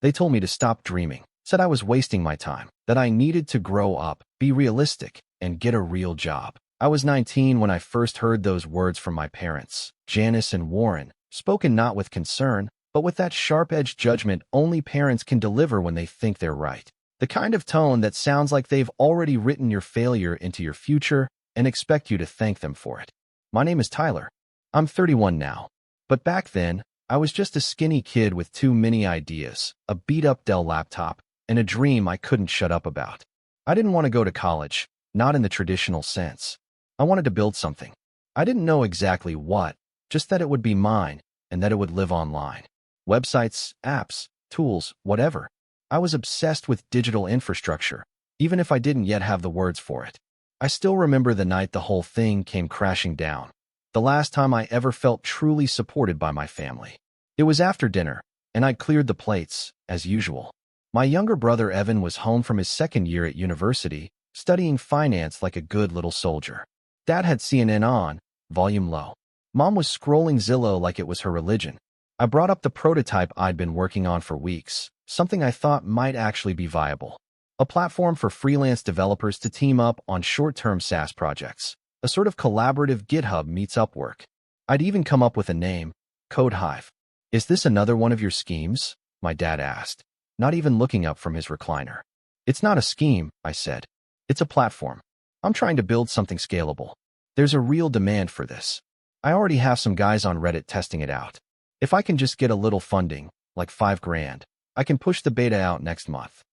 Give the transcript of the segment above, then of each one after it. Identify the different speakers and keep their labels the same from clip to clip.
Speaker 1: They told me to stop dreaming, said I was wasting my time, that I needed to grow up, be realistic, and get a real job. I was 19 when I first heard those words from my parents, Janice and Warren, spoken not with concern, but with that sharp-edged judgment only parents can deliver when they think they're right. The kind of tone that sounds like they've already written your failure into your future and expect you to thank them for it. My name is Tyler. I'm 31 now. But back then, I was just a skinny kid with too many ideas, a beat-up Dell laptop, and a dream I couldn't shut up about. I didn't want to go to college, not in the traditional sense. I wanted to build something. I didn't know exactly what, just that it would be mine and that it would live online. Websites, apps, tools, whatever. I was obsessed with digital infrastructure, even if I didn't yet have the words for it. I still remember the night the whole thing came crashing down. The last time I ever felt truly supported by my family. It was after dinner, and I'd cleared the plates, as usual. My younger brother Evan was home from his second year at university, studying finance like a good little soldier. Dad had CNN on, volume low. Mom was scrolling Zillow like it was her religion. I brought up the prototype I'd been working on for weeks, something I thought might actually be viable. A platform for freelance developers to team up on short-term SaaS projects. A sort of collaborative GitHub meets Upwork. I'd even come up with a name, Code Hive. Is this another one of your schemes? My dad asked, not even looking up from his recliner. It's not a scheme, I said. It's a platform. I'm trying to build something scalable. There's a real demand for this. I already have some guys on Reddit testing it out. If I can just get a little funding, like $5,000, I can push the beta out next month.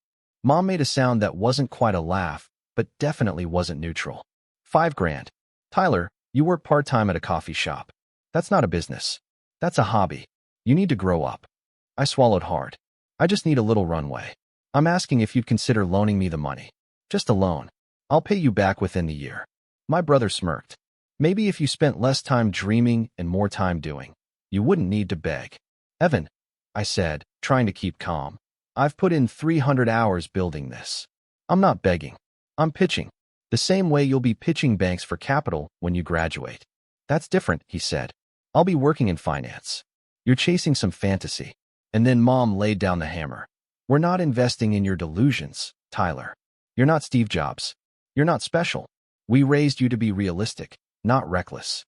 Speaker 1: Mom made a sound that wasn't quite a laugh, but definitely wasn't neutral. $5,000. Tyler, you work part-time at a coffee shop. That's not a business. That's a hobby. You need to grow up. I swallowed hard. I just need a little runway. I'm asking if you'd consider loaning me the money. Just a loan. I'll pay you back within the year. My brother smirked. Maybe if you spent less time dreaming and more time doing, you wouldn't need to beg. Evan, I said, trying to keep calm. I've put in 300 hours building this. I'm not begging. I'm pitching. The same way you'll be pitching banks for capital when you graduate. That's different, he said. I'll be working in finance. You're chasing some fantasy. And then Mom laid down the hammer. We're not investing in your delusions, Tyler. You're not Steve Jobs. You're not special. We raised you to be realistic, not reckless.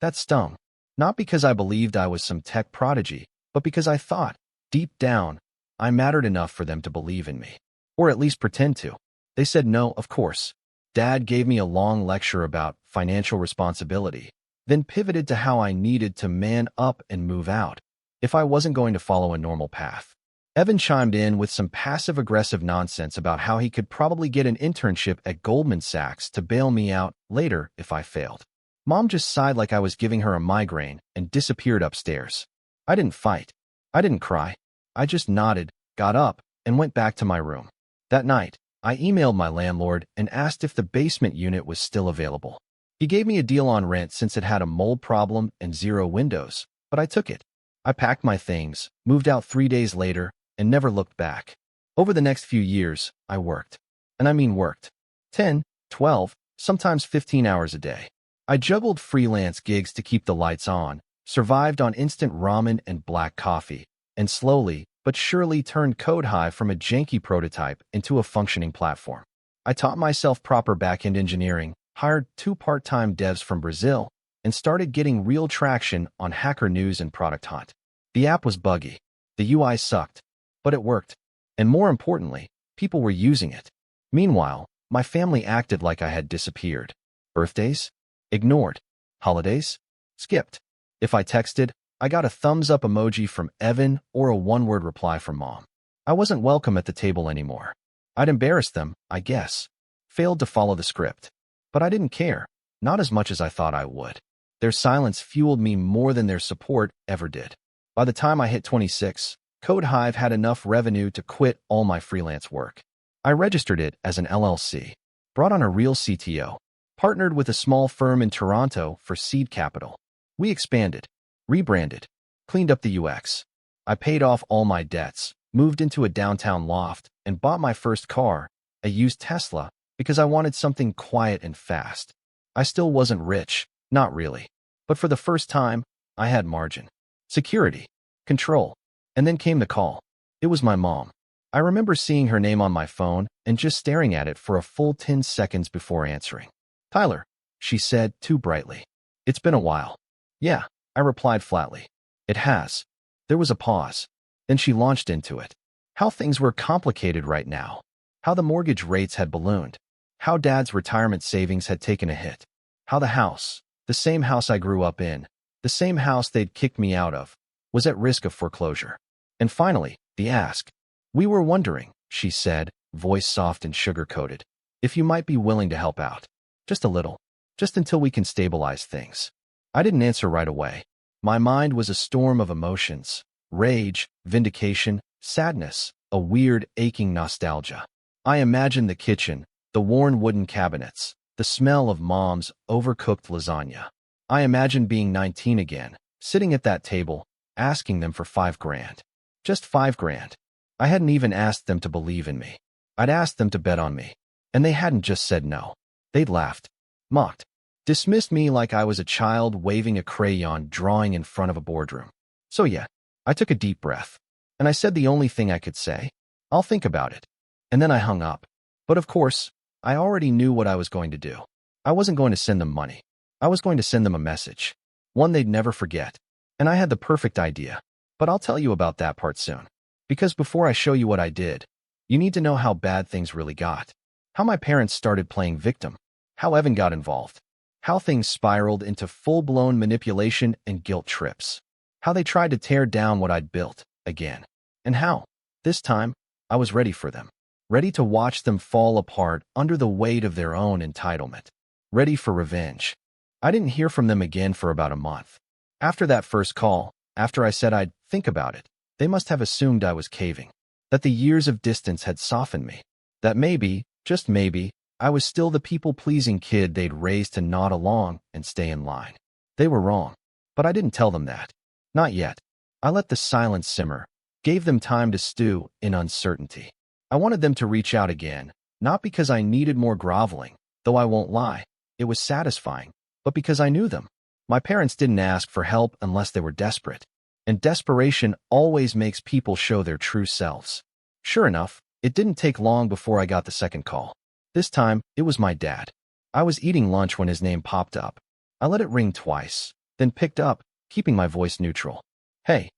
Speaker 1: That stung. Not because I believed I was some tech prodigy, but because I thought, deep down, I mattered enough for them to believe in me. Or at least pretend to. They said no, of course. Dad gave me a long lecture about financial responsibility, then pivoted to how I needed to man up and move out if I wasn't going to follow a normal path. Evan chimed in with some passive-aggressive nonsense about how he could probably get an internship at Goldman Sachs to bail me out later if I failed. Mom just sighed like I was giving her a migraine and disappeared upstairs. I didn't fight. I didn't cry. I just nodded, got up, and went back to my room. That night, I emailed my landlord and asked if the basement unit was still available. He gave me a deal on rent since it had a mold problem and 0 windows, but I took it. I packed my things, moved out 3 days later, and never looked back. Over the next few years, I worked. And I mean worked. 10, 12, sometimes 15 hours a day. I juggled freelance gigs to keep the lights on, survived on instant ramen and black coffee, and slowly but surely turned Code Hive from a janky prototype into a functioning platform. I taught myself proper backend engineering, hired 2 part-time devs from Brazil, and started getting real traction on Hacker News and Product Hunt. The app was buggy. The UI sucked. But it worked. And more importantly, people were using it. Meanwhile, my family acted like I had disappeared. Birthdays? Ignored. Holidays? Skipped. If I texted, I got a thumbs-up emoji from Evan or a one-word reply from Mom. I wasn't welcome at the table anymore. I'd embarrassed them, I guess. Failed to follow the script. But I didn't care. Not as much as I thought I would. Their silence fueled me more than their support ever did. By the time I hit 26, Code Hive had enough revenue to quit all my freelance work. I registered it as an LLC, brought on a real CTO, partnered with a small firm in Toronto for seed capital. We expanded, rebranded, cleaned up the UX. I paid off all my debts, moved into a downtown loft, and bought my first car, a used Tesla, because I wanted something quiet and fast. I still wasn't rich, not really. But for the first time, I had margin, security, control. And then came the call. It was my mom. I remember seeing her name on my phone and just staring at it for a full 10 seconds before answering. "Tyler," she said too brightly. "It's been a while." "Yeah," I replied flatly. "It has." There was a pause. Then she launched into it. How things were complicated right now. How the mortgage rates had ballooned. How Dad's retirement savings had taken a hit. How the house, the same house I grew up in, the same house they'd kicked me out of, was at risk of foreclosure. And finally, the ask. "We were wondering," she said, voice soft and sugar-coated, "if you might be willing to help out. Just a little. Just until we can stabilize things." I didn't answer right away. My mind was a storm of emotions. Rage, vindication, sadness, a weird, aching nostalgia. I imagined the kitchen, the worn wooden cabinets, the smell of Mom's overcooked lasagna. I imagined being 19 again, sitting at that table, asking them for $5,000. Just $5,000. I hadn't even asked them to believe in me. I'd asked them to bet on me. And they hadn't just said no. They'd laughed, mocked, dismissed me like I was a child waving a crayon drawing in front of a boardroom. So yeah, I took a deep breath. And I said the only thing I could say. "I'll think about it." And then I hung up. But of course, I already knew what I was going to do. I wasn't going to send them money. I was going to send them a message. One they'd never forget. And I had the perfect idea. But I'll tell you about that part soon. Because before I show you what I did, you need to know how bad things really got. How my parents started playing victim. How Evan got involved. How things spiraled into full-blown manipulation and guilt trips. How they tried to tear down what I'd built, again. And how, this time, I was ready for them. Ready to watch them fall apart under the weight of their own entitlement. Ready for revenge. I didn't hear from them again for about a month. After that first call, after I said I'd think about it, they must have assumed I was caving. That the years of distance had softened me. That maybe, just maybe, I was still the people-pleasing kid they'd raised to nod along and stay in line. They were wrong. But I didn't tell them that. Not yet. I let the silence simmer, gave them time to stew in uncertainty. I wanted them to reach out again, not because I needed more groveling, though I won't lie, it was satisfying, but because I knew them. My parents didn't ask for help unless they were desperate. And desperation always makes people show their true selves. Sure enough, it didn't take long before I got the second call. This time, it was my dad. I was eating lunch when his name popped up. I let it ring twice, then picked up, keeping my voice neutral. "Hey,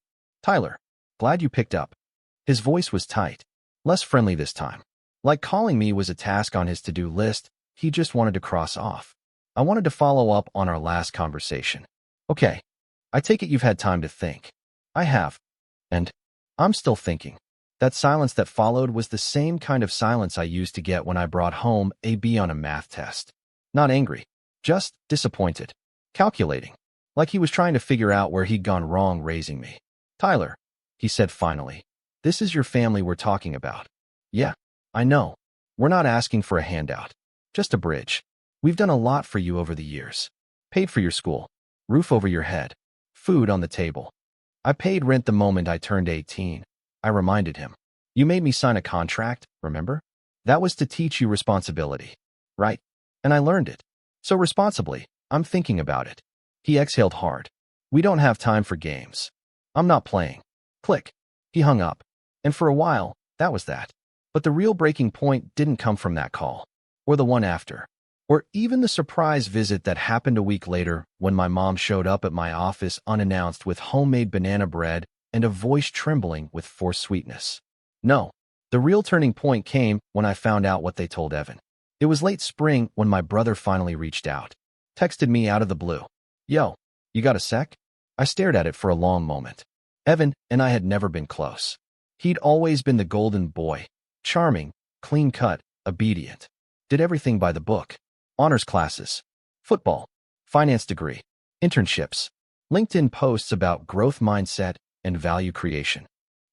Speaker 1: Tyler, glad you picked up." His voice was tight, less friendly this time. Like calling me was a task on his to-do list he just wanted to cross off. I wanted to follow up on our last conversation. "Okay, I take it you've had time to think." "I have. And I'm still thinking." That silence that followed was the same kind of silence I used to get when I brought home a B on a math test. Not angry, just disappointed. Calculating. Like he was trying to figure out where he'd gone wrong raising me. "Tyler," he said finally, "this is your family we're talking about." "Yeah, I know. We're not asking for a handout. Just a bridge. We've done a lot for you over the years. Paid for your school. Roof over your head. Food on the table. I paid rent the moment I turned 18. I reminded him. "You made me sign a contract, remember? That was to teach you responsibility. Right? And I learned it. So responsibly, I'm thinking about it." He exhaled hard. "We don't have time for games. I'm not playing." Click. He hung up. And for a while, that was that. But the real breaking point didn't come from that call. Or the one after. Or even the surprise visit that happened a week later when my mom showed up at my office unannounced with homemade banana bread and a voice trembling with forced sweetness. No, the real turning point came when I found out what they told Evan. It was late spring when my brother finally reached out. Texted me out of the blue. "Yo, you got a sec?" I stared at it for a long moment. Evan and I had never been close. He'd always been the golden boy. Charming, clean-cut, obedient. Did everything by the book. Honors classes. Football. Finance degree. Internships. LinkedIn posts about growth mindset and value creation.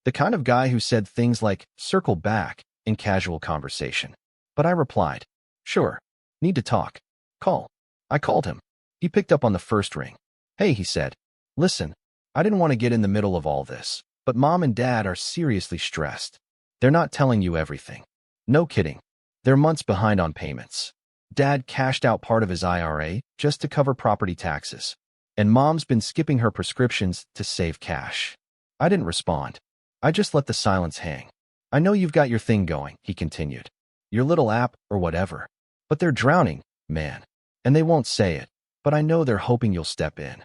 Speaker 1: The kind of guy who said things like, "circle back," in casual conversation. But I replied, "Sure. Need to talk. Call." I called him. He picked up on the first ring. "Hey," he said. "Listen, I didn't want to get in the middle of all this, but Mom and Dad are seriously stressed. They're not telling you everything. No kidding. They're months behind on payments. Dad cashed out part of his IRA just to cover property taxes. And Mom's been skipping her prescriptions to save cash." I didn't respond. I just let the silence hang. I know you've got your thing going, he continued. Your little app or whatever. But they're drowning, man. And they won't say it. But I know they're hoping you'll step in.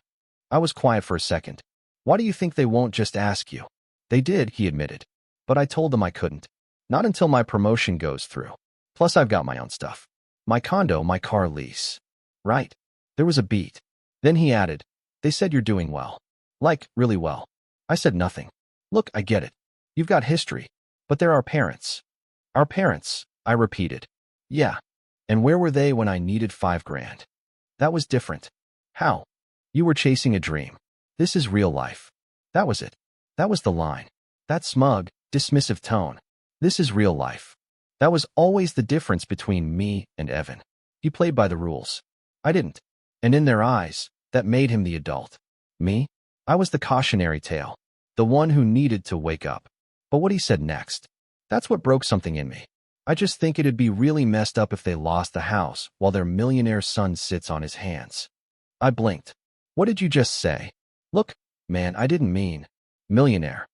Speaker 1: I was quiet for a second. Why do you think they won't just ask you? They did, he admitted. But I told them I couldn't. Not until my promotion goes through. Plus I've got my own stuff. My condo, my car lease. Right. There was a beat. Then he added, they said you're doing well. Like, really well. I said nothing. Look, I get it. You've got history. But they're our parents. Our parents, I repeated. Yeah. And where were they when I needed $5,000? That was different. How? You were chasing a dream. This is real life. That was it. That was the line. That smug, dismissive tone. This is real life. That was always the difference between me and Evan. He played by the rules. I didn't. And in their eyes, that made him the adult. Me? I was the cautionary tale. The one who needed to wake up. But what he said next, that's what broke something in me. I just think it'd be really messed up if they lost the house while their millionaire son sits on his hands. I blinked. What did you just say? Look, man, I didn't mean millionaire.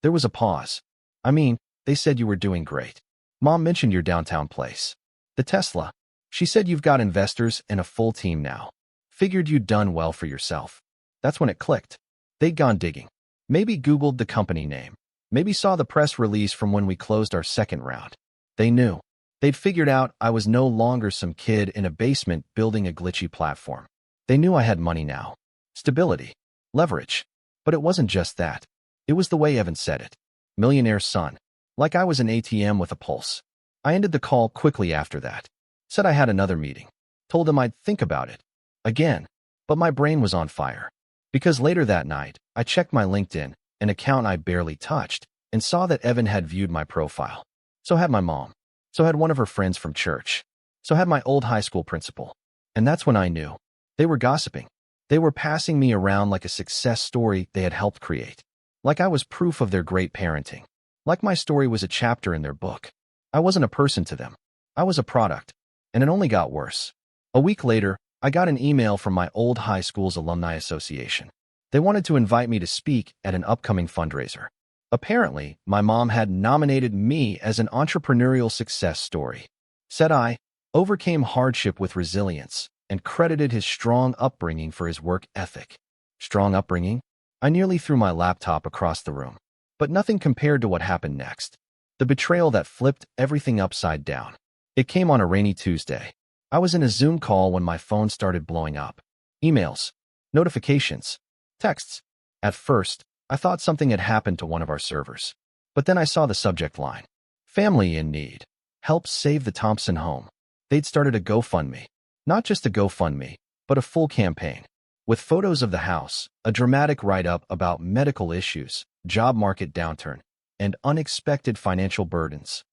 Speaker 1: There was a pause. I mean, they said you were doing great. Mom mentioned your downtown place. The Tesla. She said you've got investors and a full team now. Figured you'd done well for yourself. That's when it clicked. They'd gone digging. Maybe Googled the company name. Maybe saw the press release from when we closed our second round. They knew. They'd figured out I was no longer some kid in a basement building a glitchy platform. They knew I had money now. Stability. Leverage. But it wasn't just that. It was the way Evan said it. Millionaire son. Like I was an ATM with a pulse. I ended the call quickly after that. Said I had another meeting. Told him I'd think about it. Again. But my brain was on fire. Because later that night, I checked my LinkedIn, an account I barely touched, and saw that Evan had viewed my profile. So had my mom. So had one of her friends from church. So had my old high school principal. And that's when I knew. They were gossiping. They were passing me around like a success story they had helped create. Like I was proof of their great parenting. Like my story was a chapter in their book. I wasn't a person to them. I was a product. And it only got worse. A week later, I got an email from my old high school's alumni association. They wanted to invite me to speak at an upcoming fundraiser. Apparently, my mom had nominated me as an entrepreneurial success story. Said I overcame hardship with resilience and credited his strong upbringing for his work ethic. Strong upbringing? I nearly threw my laptop across the room. But nothing compared to what happened next. The betrayal that flipped everything upside down. It came on a rainy Tuesday. I was in a Zoom call when my phone started blowing up. Emails, notifications, texts. At first, I thought something had happened to one of our servers. But then I saw the subject line. Family in need. Help save the Thompson home. They'd started a GoFundMe. Not just a GoFundMe, but a full campaign. With photos of the house, a dramatic write-up about medical issues, job market downturn, and unexpected financial burdens.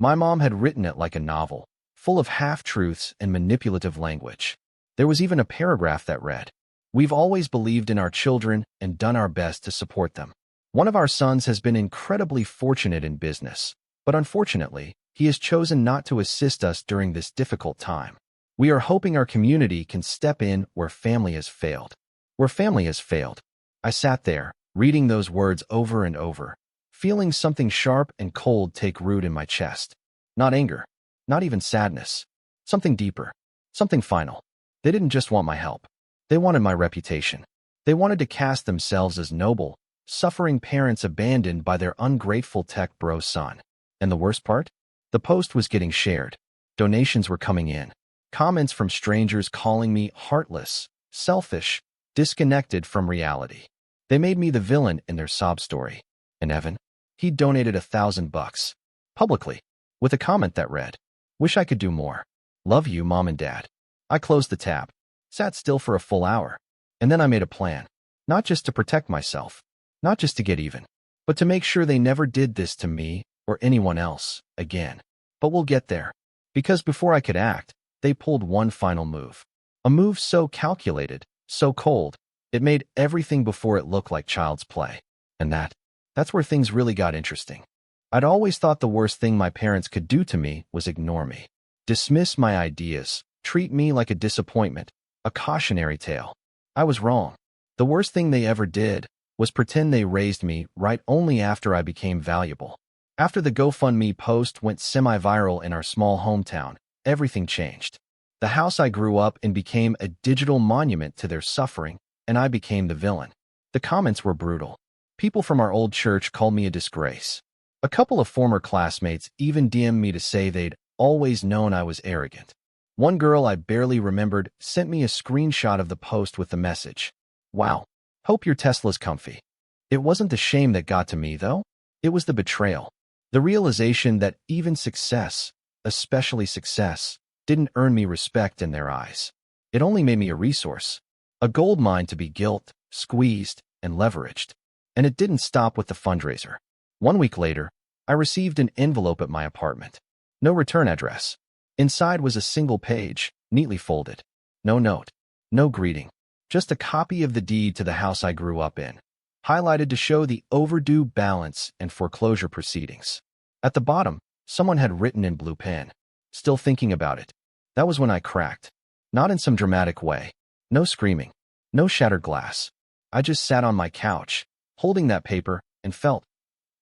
Speaker 1: My mom had written it like a novel, full of half-truths and manipulative language. There was even a paragraph that read, "We've always believed in our children and done our best to support them. One of our sons has been incredibly fortunate in business, but unfortunately, he has chosen not to assist us during this difficult time. We are hoping our community can step in where family has failed." Where family has failed. I sat there, reading those words over and over, feeling something sharp and cold take root in my chest. Not anger. Not even sadness. Something deeper. Something final. They didn't just want my help. They wanted my reputation. They wanted to cast themselves as noble, suffering parents abandoned by their ungrateful tech bro son. And the worst part? The post was getting shared. Donations were coming in. Comments from strangers calling me heartless, selfish, disconnected from reality. They made me the villain in their sob story. And Evan? He donated $1,000. Publicly. With a comment that read, "Wish I could do more. Love you, Mom and Dad." I closed the tab. Sat still for a full hour. And then I made a plan. Not just to protect myself. Not just to get even. But to make sure they never did this to me or anyone else again. But we'll get there. Because before I could act, they pulled one final move. A move so calculated, so cold, it made everything before it look like child's play. And that's where things really got interesting. I'd always thought the worst thing my parents could do to me was ignore me. Dismiss my ideas, treat me like a disappointment, a cautionary tale. I was wrong. The worst thing they ever did was pretend they raised me right only after I became valuable. After the GoFundMe post went semi-viral in our small hometown, everything changed. The house I grew up in became a digital monument to their suffering, and I became the villain. The comments were brutal. People from our old church called me a disgrace. A couple of former classmates even DM'd me to say they'd always known I was arrogant. One girl I barely remembered sent me a screenshot of the post with the message, "Wow, hope your Tesla's comfy." It wasn't the shame that got to me, though. It was the betrayal. The realization that even success, especially success, didn't earn me respect in their eyes. It only made me a resource, a gold mine to be guilt, squeezed, and leveraged. And it didn't stop with the fundraiser. 1 week later, I received an envelope at my apartment. No return address. Inside was a single page, neatly folded. No note, no greeting, just a copy of the deed to the house I grew up in, highlighted to show the overdue balance and foreclosure proceedings. At the bottom, someone had written in blue pen, "Still thinking about it." That was when I cracked. Not in some dramatic way. No screaming, no shattered glass. I just sat on my couch, holding that paper, and felt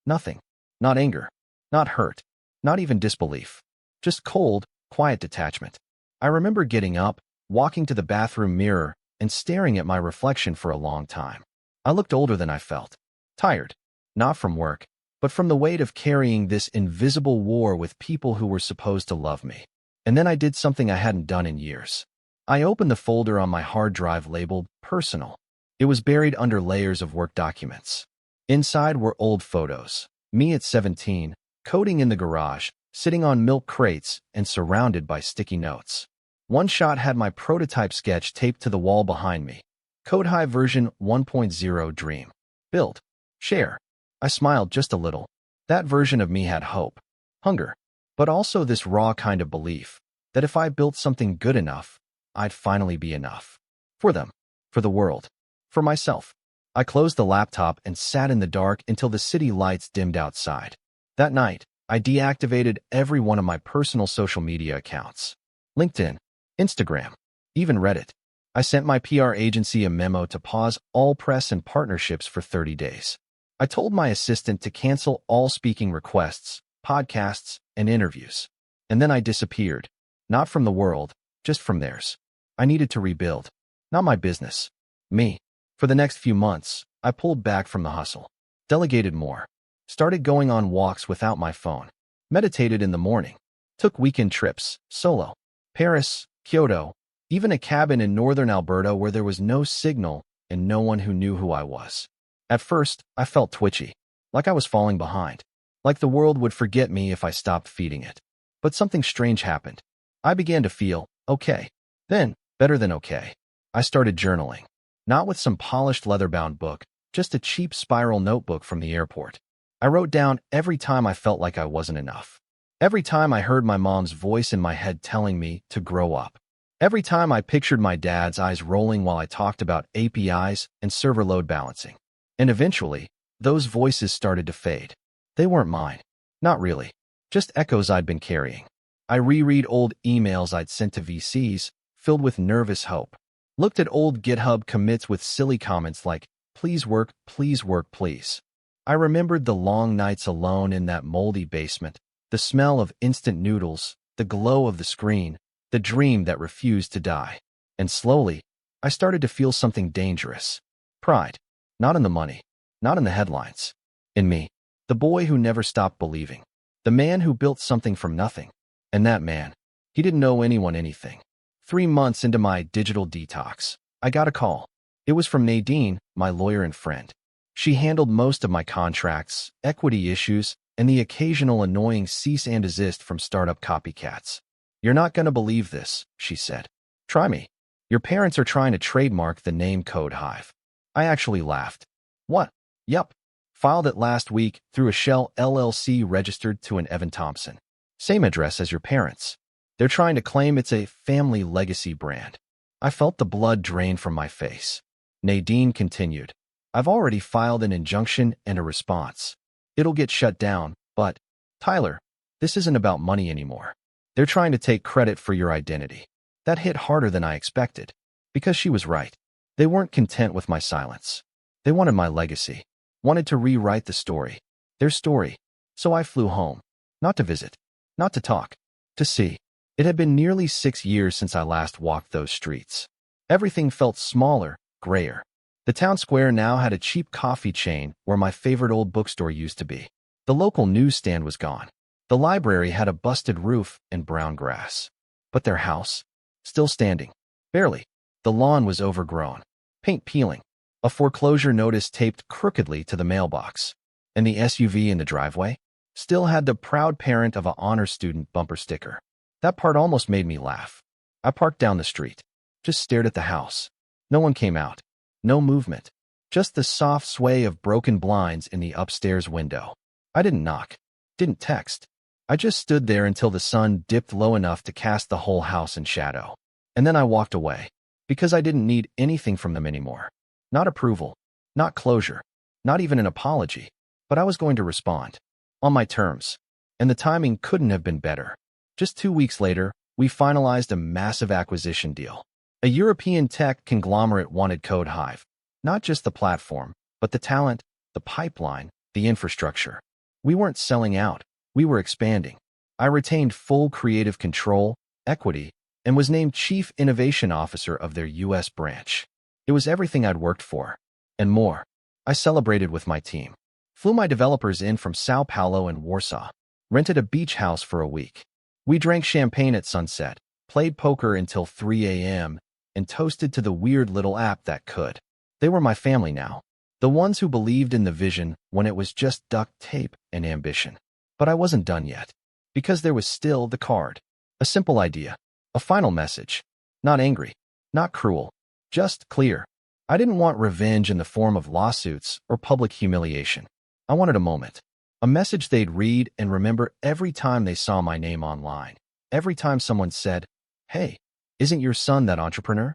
Speaker 1: nothing. Not anger, not hurt, not even disbelief. Just cold, quiet detachment. I remember getting up, walking to the bathroom mirror, and staring at my reflection for a long time. I looked older than I felt. Tired. Not from work, but from the weight of carrying this invisible war with people who were supposed to love me. And then I did something I hadn't done in years. I opened the folder on my hard drive labeled Personal. It was buried under layers of work documents. Inside were old photos. Me at 17, coding in the garage, sitting on milk crates and surrounded by sticky notes. One shot had my prototype sketch taped to the wall behind me. Code High version 1.0 dream. Build. Share. I smiled just a little. That version of me had hope. Hunger. But also this raw kind of belief that if I built something good enough, I'd finally be enough. For them. For the world. For myself. I closed the laptop and sat in the dark until the city lights dimmed outside. That night, I deactivated every one of my personal social media accounts. LinkedIn, Instagram, even Reddit. I sent my PR agency a memo to pause all press and partnerships for 30 days. I told my assistant to cancel all speaking requests, podcasts, and interviews. And then I disappeared. Not from the world, just from theirs. I needed to rebuild. Not my business. Me. For the next few months, I pulled back from the hustle. Delegated more. Started going on walks without my phone. Meditated in the morning. Took weekend trips, solo. Paris, Kyoto, even a cabin in northern Alberta where there was no signal and no one who knew who I was. At first, I felt twitchy. Like I was falling behind. Like the world would forget me if I stopped feeding it. But something strange happened. I began to feel okay. Then, better than okay. I started journaling. Not with some polished leather-bound book, just a cheap spiral notebook from the airport. I wrote down every time I felt like I wasn't enough. Every time I heard my mom's voice in my head telling me to grow up. Every time I pictured my dad's eyes rolling while I talked about APIs and server load balancing. And eventually, those voices started to fade. They weren't mine. Not really. Just echoes I'd been carrying. I reread old emails I'd sent to VCs, filled with nervous hope. Looked at old GitHub commits with silly comments like, please work, please. I remembered the long nights alone in that moldy basement, the smell of instant noodles, the glow of the screen, the dream that refused to die. And slowly, I started to feel something dangerous. Pride. Not in the money. Not in the headlines. In me. The boy who never stopped believing. The man who built something from nothing. And that man, he didn't know anyone anything. 3 months into my digital detox, I got a call. It was from Nadine, my lawyer and friend. She handled most of my contracts, equity issues, and the occasional annoying cease and desist from startup copycats. You're not going to believe this, she said. Try me. Your parents are trying to trademark the name Code Hive. I actually laughed. What? Yup. Filed it last week through a Shell LLC registered to an Evan Thompson. Same address as your parents. They're trying to claim it's a family legacy brand. I felt the blood drain from my face. Nadine continued. I've already filed an injunction and a response. It'll get shut down, but, Tyler, this isn't about money anymore. They're trying to take credit for your identity. That hit harder than I expected, because she was right. They weren't content with my silence. They wanted my legacy, wanted to rewrite the story, their story. So I flew home, not to visit, not to talk, to see. It had been nearly 6 years since I last walked those streets. Everything felt smaller, grayer. The town square now had a cheap coffee chain where my favorite old bookstore used to be. The local newsstand was gone. The library had a busted roof and brown grass. But their house, still standing. Barely. The lawn was overgrown, paint peeling, a foreclosure notice taped crookedly to the mailbox. And the SUV in the driveway still had the proud parent of an honor student bumper sticker. That part almost made me laugh. I parked down the street, just stared at the house. No one came out. No movement. Just the soft sway of broken blinds in the upstairs window. I didn't knock. Didn't text. I just stood there until the sun dipped low enough to cast the whole house in shadow. And then I walked away. Because I didn't need anything from them anymore. Not approval. Not closure. Not even an apology. But I was going to respond. On my terms. And the timing couldn't have been better. Just 2 weeks later, we finalized a massive acquisition deal. A European tech conglomerate wanted Code Hive. Not just the platform, but the talent, the pipeline, the infrastructure. We weren't selling out. We were expanding. I retained full creative control, equity, and was named Chief Innovation Officer of their U.S. branch. It was everything I'd worked for. And more. I celebrated with my team. Flew my developers in from Sao Paulo and Warsaw. Rented a beach house for a week. We drank champagne at sunset, played poker until 3 a.m., and toasted to the weird little app that could. They were my family now. The ones who believed in the vision when it was just duct tape and ambition. But I wasn't done yet. Because there was still the card. A simple idea. A final message. Not angry. Not cruel. Just clear. I didn't want revenge in the form of lawsuits or public humiliation. I wanted a moment. A message they'd read and remember every time they saw my name online. Every time someone said, "Hey, isn't your son that entrepreneur?"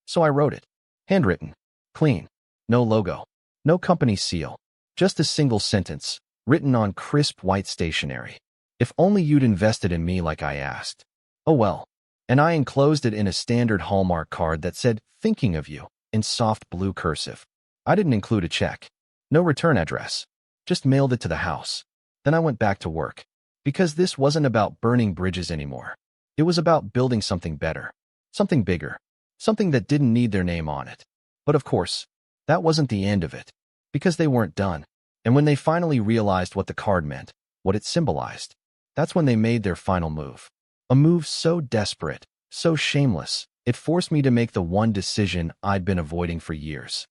Speaker 1: So I wrote it. Handwritten. Clean. No logo. No company seal. Just a single sentence, written on crisp white stationery. If only you'd invested in me like I asked. Oh well. And I enclosed it in a standard Hallmark card that said, "Thinking of you," in soft blue cursive. I didn't include a check. No return address. Just mailed it to the house. Then I went back to work. Because this wasn't about burning bridges anymore. It was about building something better. Something bigger. Something that didn't need their name on it. But of course, that wasn't the end of it. Because they weren't done. And when they finally realized what the card meant, what it symbolized, that's when they made their final move. A move so desperate, so shameless, it forced me to make the one decision I'd been avoiding for years.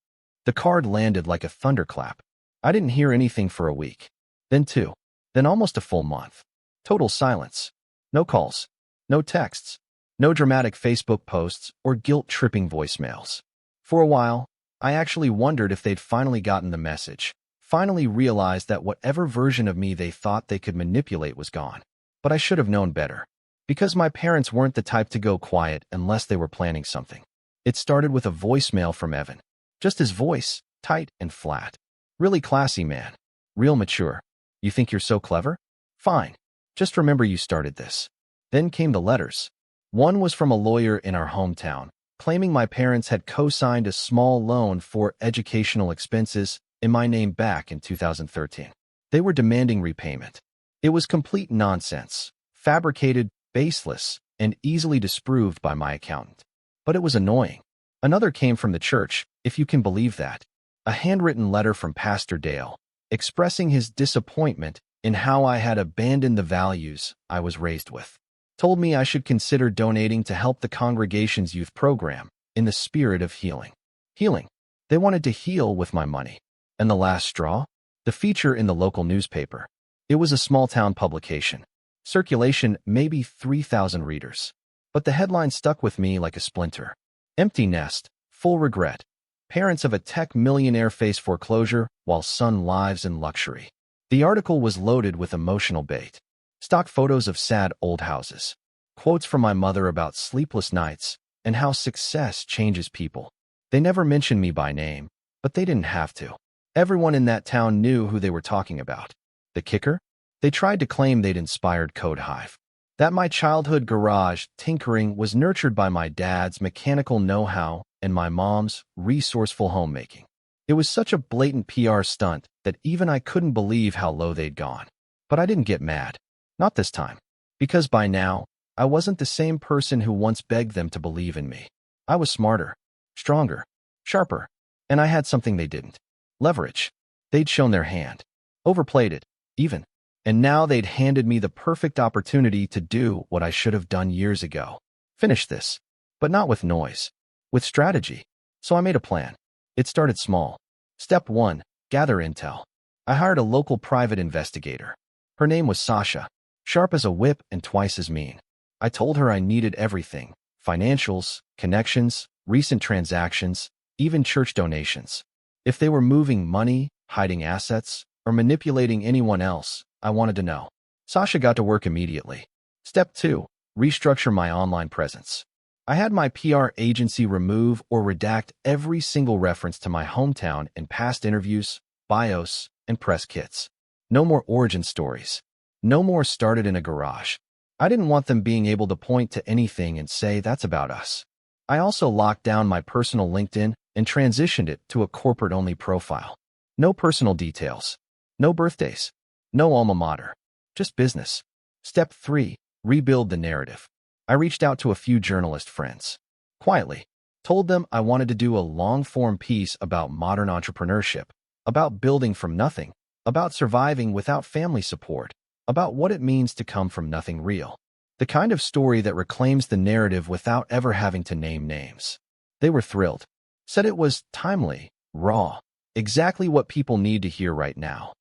Speaker 1: The card landed like a thunderclap. I didn't hear anything for a week. Then 2. Then almost a full month. Total silence. No calls. No texts. No dramatic Facebook posts or guilt-tripping voicemails. For a while, I actually wondered if they'd finally gotten the message. Finally realized that whatever version of me they thought they could manipulate was gone. But I should have known better. Because my parents weren't the type to go quiet unless they were planning something. It started with a voicemail from Evan. Just his voice, tight and flat. Really classy, man. Real mature. You think you're so clever? Fine. Just remember you started this. Then came the letters. One was from a lawyer in our hometown, claiming my parents had co-signed a small loan for educational expenses in my name back in 2013. They were demanding repayment. It was complete nonsense, fabricated, baseless, and easily disproved by my accountant. But it was annoying. Another came from the church, if you can believe that. A handwritten letter from Pastor Dale, expressing his disappointment in how I had abandoned the values I was raised with. Told me I should consider donating to help the congregation's youth program in the spirit of healing. Healing. They wanted to heal with my money. And the last straw? The feature in the local newspaper. It was a small-town publication. Circulation maybe 3,000 readers. But the headline stuck with me like a splinter. Empty nest, full regret. Parents of a tech millionaire face foreclosure while son lives in luxury. The article was loaded with emotional bait. Stock photos of sad old houses. Quotes from my mother about sleepless nights and how success changes people. They never mentioned me by name, but they didn't have to. Everyone in that town knew who they were talking about. The kicker? They tried to claim they'd inspired Code Hive. That my childhood garage tinkering was nurtured by my dad's mechanical know-how and my mom's resourceful homemaking. It was such a blatant PR stunt that even I couldn't believe how low they'd gone. But I didn't get mad. Not this time. Because by now, I wasn't the same person who once begged them to believe in me. I was smarter, stronger, sharper, and I had something they didn't. Leverage. They'd shown their hand. Overplayed it, even. And now they'd handed me the perfect opportunity to do what I should have done years ago. Finish this. But not with noise. With strategy. So I made a plan. It started small. Step 1. Gather intel. I hired a local private investigator. Her name was Sasha. Sharp as a whip and twice as mean. I told her I needed everything. Financials, connections, recent transactions, even church donations. If they were moving money, hiding assets, or manipulating anyone else, I wanted to know. Sasha got to work immediately. Step 2. Restructure my online presence. I had my PR agency remove or redact every single reference to my hometown in past interviews, bios, and press kits. No more origin stories. No more started in a garage. I didn't want them being able to point to anything and say that's about us. I also locked down my personal LinkedIn and transitioned it to a corporate-only profile. No personal details. No birthdays. No alma mater. Just business. Step 3. Rebuild the narrative. I reached out to a few journalist friends. Quietly. Told them I wanted to do a long-form piece about modern entrepreneurship, about building from nothing, about surviving without family support, about what it means to come from nothing real. The kind of story that reclaims the narrative without ever having to name names. They were thrilled. Said it was timely, raw, exactly what people need to hear right now.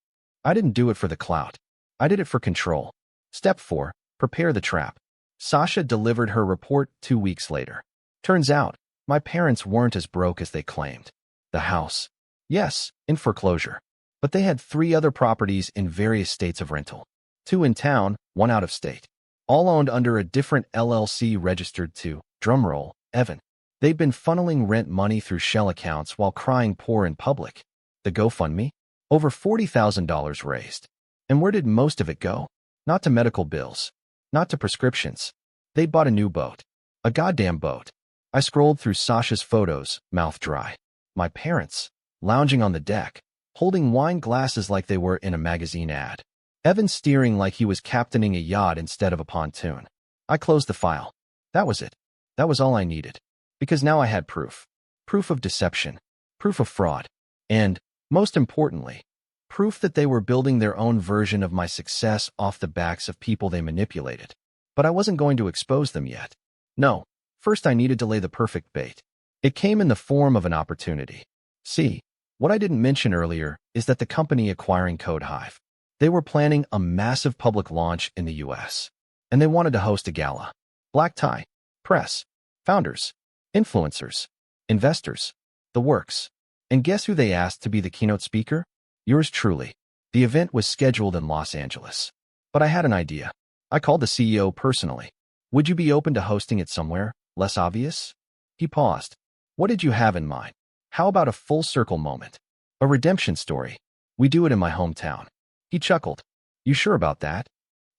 Speaker 1: I didn't do it for the clout. I did it for control. Step 4. Prepare the trap. Sasha delivered her report 2 weeks later. Turns out, my parents weren't as broke as they claimed. The house. Yes, in foreclosure. But they had 3 other properties in various states of rental. 2 in town, 1 out of state. All owned under a different LLC registered to, drumroll, Evan. They'd been funneling rent money through shell accounts while crying poor in public. The GoFundMe? Over $40,000 raised. And where did most of it go? Not to medical bills. Not to prescriptions. They'd bought a new boat. A goddamn boat. I scrolled through Sasha's photos, mouth dry. My parents, lounging on the deck, holding wine glasses like they were in a magazine ad. Evan steering like he was captaining a yacht instead of a pontoon. I closed the file. That was it. That was all I needed. Because now I had proof. Proof of deception. Proof of fraud. And, most importantly, proof that they were building their own version of my success off the backs of people they manipulated. But I wasn't going to expose them yet. No, first I needed to lay the perfect bait. It came in the form of an opportunity. See, what I didn't mention earlier is that the company acquiring Code Hive. They were planning a massive public launch in the US. And they wanted to host a gala. Black tie, press, founders, influencers, investors, the works. And guess who they asked to be the keynote speaker? Yours truly. The event was scheduled in Los Angeles. But I had an idea. I called the CEO personally. Would you be open to hosting it somewhere less obvious? He paused. What did you have in mind? How about a full circle moment? A redemption story. We do it in my hometown. He chuckled. You sure about that?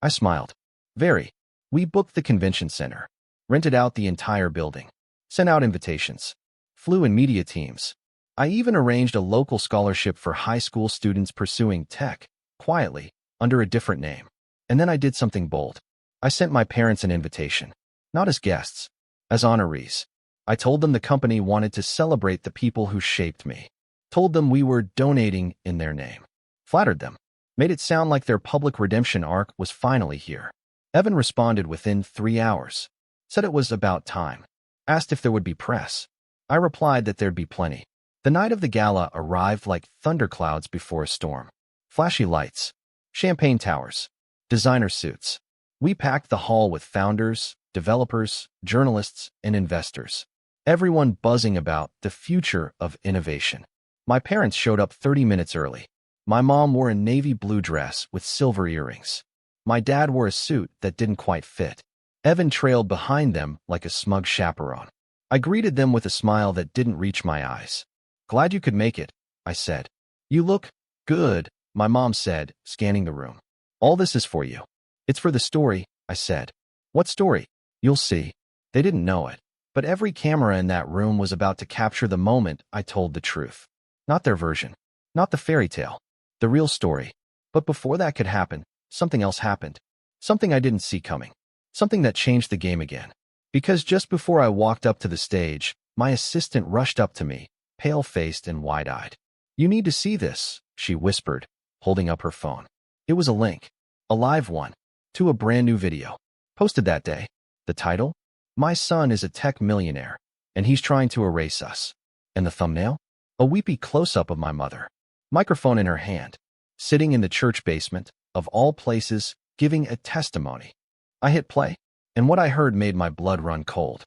Speaker 1: I smiled. Very. We booked the convention center. Rented out the entire building. Sent out invitations. Flew in media teams. I even arranged a local scholarship for high school students pursuing tech, quietly, under a different name. And then I did something bold. I sent my parents an invitation. Not as guests. As honorees. I told them the company wanted to celebrate the people who shaped me. Told them we were donating in their name. Flattered them. Made it sound like their public redemption arc was finally here. Evan responded within 3 hours. Said it was about time. Asked if there would be press. I replied that there'd be plenty. The night of the gala arrived like thunderclouds before a storm. Flashy lights. Champagne towers. Designer suits. We packed the hall with founders, developers, journalists, and investors. Everyone buzzing about the future of innovation. My parents showed up 30 minutes early. My mom wore a navy blue dress with silver earrings. My dad wore a suit that didn't quite fit. Evan trailed behind them like a smug chaperone. I greeted them with a smile that didn't reach my eyes. Glad you could make it, I said. You look good, my mom said, scanning the room. All this is for you. It's for the story, I said. What story? You'll see. They didn't know it, but every camera in that room was about to capture the moment I told the truth. Not their version. Not the fairy tale. The real story. But before that could happen, something else happened. Something I didn't see coming. Something that changed the game again. Because just before I walked up to the stage, my assistant rushed up to me, pale-faced and wide-eyed. "You need to see this," she whispered, holding up her phone. It was a link, a live one, to a brand new video, posted that day. The title? "My son is a tech millionaire, and he's trying to erase us." And the thumbnail? A weepy close-up of my mother, microphone in her hand, sitting in the church basement, of all places, giving a testimony. I hit play, and what I heard made my blood run cold.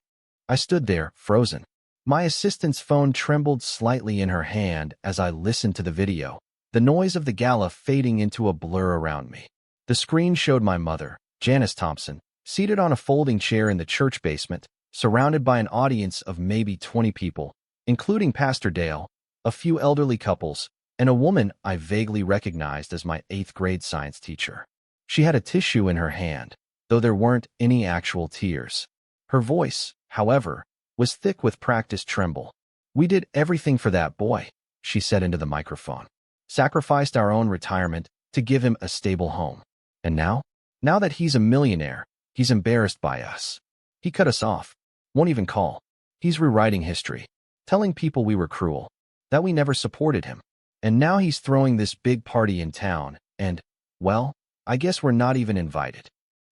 Speaker 1: I stood there, frozen. My assistant's phone trembled slightly in her hand as I listened to the video, the noise of the gala fading into a blur around me. The screen showed my mother, Janice Thompson, seated on a folding chair in the church basement, surrounded by an audience of maybe 20 people, including Pastor Dale, a few elderly couples, and a woman I vaguely recognized as my 8th grade science teacher. She had a tissue in her hand, though there weren't any actual tears. Her voice, however, was thick with practiced tremble. "We did everything for that boy," she said into the microphone. "Sacrificed our own retirement to give him a stable home. And now that he's a millionaire, he's embarrassed by us. He cut us off, won't even call. He's rewriting history, telling people we were cruel, that we never supported him. And now he's throwing this big party in town, and, well, I guess we're not even invited."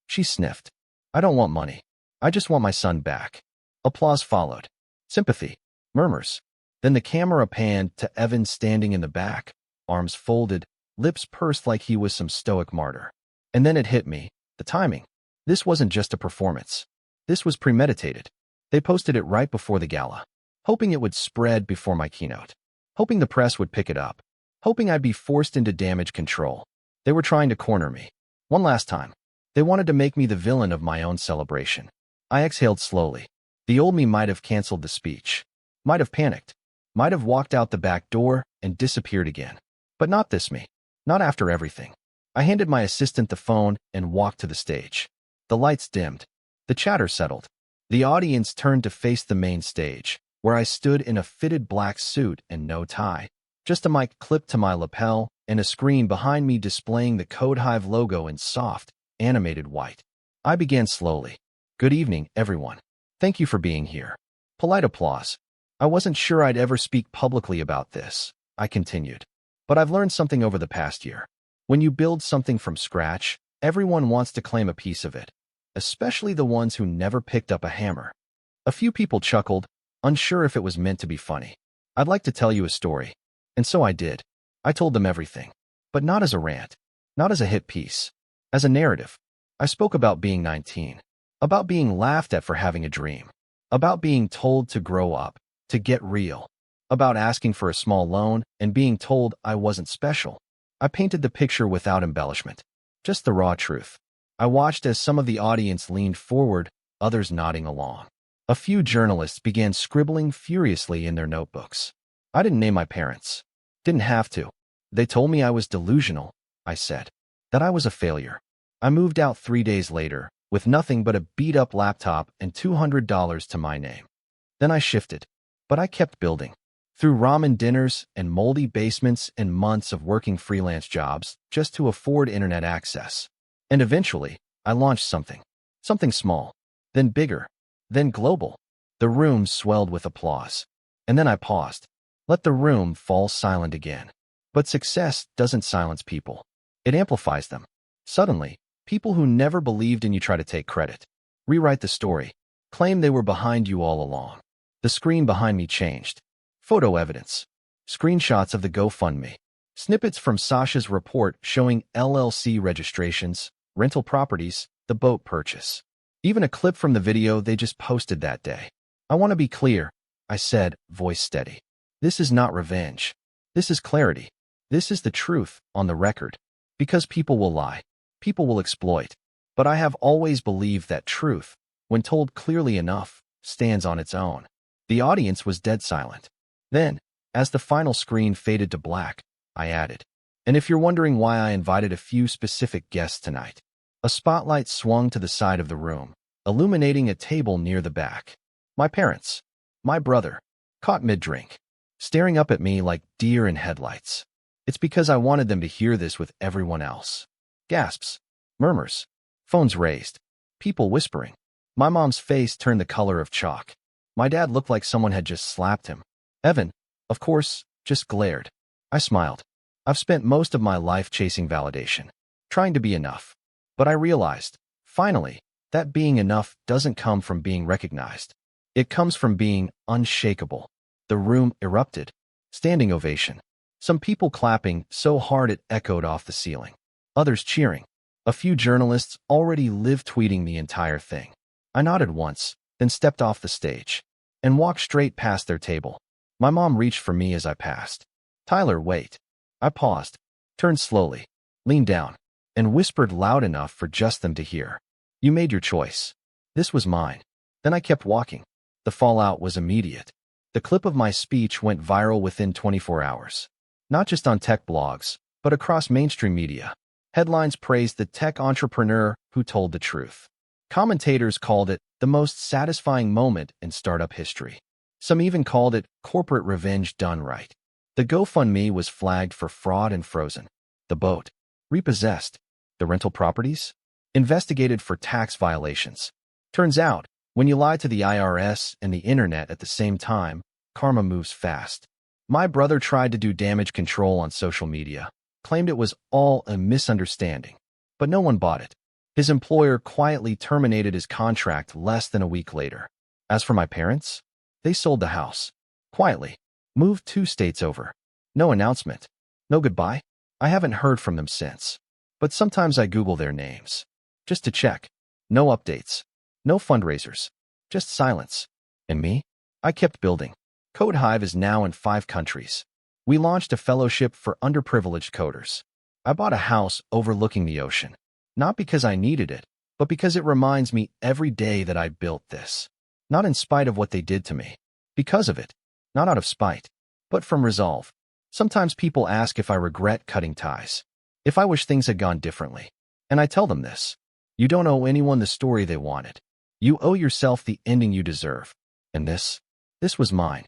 Speaker 1: She sniffed. "I don't want money. I just want my son back." Applause followed. Sympathy. Murmurs. Then the camera panned to Evan standing in the back, arms folded, lips pursed like he was some stoic martyr. And then it hit me, the timing. This wasn't just a performance. This was premeditated. They posted it right before the gala, hoping it would spread before my keynote, hoping the press would pick it up, hoping I'd be forced into damage control. They were trying to corner me. One last time. They wanted to make me the villain of my own celebration. I exhaled slowly. The old me might have canceled the speech, might have panicked, might have walked out the back door and disappeared again. But not this me. Not after everything. I handed my assistant the phone and walked to the stage. The lights dimmed. The chatter settled. The audience turned to face the main stage, where I stood in a fitted black suit and no tie. Just a mic clipped to my lapel and a screen behind me displaying the Code Hive logo in soft, animated white. I began slowly. "Good evening, everyone. Thank you for being here." Polite applause. "I wasn't sure I'd ever speak publicly about this," I continued. "But I've learned something over the past year. When you build something from scratch, everyone wants to claim a piece of it, especially the ones who never picked up a hammer." A few people chuckled, unsure if it was meant to be funny. "I'd like to tell you a story." And so I did. I told them everything. But not as a rant. Not as a hit piece. As a narrative. I spoke about being 19. About being laughed at for having a dream. About being told to grow up, to get real. About asking for a small loan and being told I wasn't special. I painted the picture without embellishment. Just the raw truth. I watched as some of the audience leaned forward, others nodding along. A few journalists began scribbling furiously in their notebooks. I didn't name my parents. Didn't have to. They told me I was delusional, I said. That I was a failure. I moved out 3 days later, with nothing but a beat-up laptop and $200 to my name. Then I shifted. But I kept building. Through ramen dinners and moldy basements and months of working freelance jobs just to afford internet access. And eventually, I launched something. Something small. Then bigger. Then global. The room swelled with applause. And then I paused. Let the room fall silent again. But success doesn't silence people. It amplifies them. Suddenly, people who never believed in you try to take credit. Rewrite the story. Claim they were behind you all along. The screen behind me changed. Photo evidence. Screenshots of the GoFundMe. Snippets from Sasha's report showing LLC registrations, rental properties, the boat purchase. Even a clip from the video they just posted that day. I want to be clear, I said, voice steady. This is not revenge. This is clarity. This is the truth, on the record. Because people will lie. People will exploit. But I have always believed that truth, when told clearly enough, stands on its own. The audience was dead silent. Then, as the final screen faded to black, I added, and if you're wondering why I invited a few specific guests tonight, a spotlight swung to the side of the room, illuminating a table near the back. My parents. My brother. Caught mid-drink. staring up at me like deer in headlights. It's because I wanted them to hear this with everyone else. Gasps. Murmurs. Phones raised. People whispering. My mom's face turned the color of chalk. My dad looked like someone had just slapped him. Evan, of course, just glared. I smiled. I've spent most of my life chasing validation, trying to be enough. But I realized, finally, that being enough doesn't come from being recognized. It comes from being unshakable. The room erupted. Standing ovation. Some people clapping so hard it echoed off the ceiling. Others cheering. A few journalists already live tweeting the entire thing. I nodded once, then stepped off the stage and walked straight past their table. My mom reached for me as I passed. Tyler, wait. I paused, turned slowly, leaned down, and whispered loud enough for just them to hear. You made your choice. This was mine. Then I kept walking. The fallout was immediate. The clip of my speech went viral within 24 hours. Not just on tech blogs, but across mainstream media. Headlines praised the tech entrepreneur who told the truth. Commentators called it the most satisfying moment in startup history. Some even called it corporate revenge done right. The GoFundMe was flagged for fraud and frozen. The boat, repossessed. The rental properties, investigated for tax violations. Turns out, when you lie to the IRS and the internet at the same time, karma moves fast. My brother tried to do damage control on social media, claimed it was all a misunderstanding, but no one bought it. His employer quietly terminated his contract less than a week later. As for my parents, they sold the house. Quietly. Moved 2 states over. No announcement. No goodbye. I haven't heard from them since. But sometimes I Google their names. Just to check. No updates. No fundraisers. Just silence. And me? I kept building. Code Hive is now in 5 countries. We launched a fellowship for underprivileged coders. I bought a house overlooking the ocean. Not because I needed it, but because it reminds me every day that I built this. Not in spite of what they did to me. Because of it. Not out of spite, but from resolve. Sometimes people ask if I regret cutting ties, if I wish things had gone differently. And I tell them this. You don't owe anyone the story they wanted. You owe yourself the ending you deserve. And this was mine.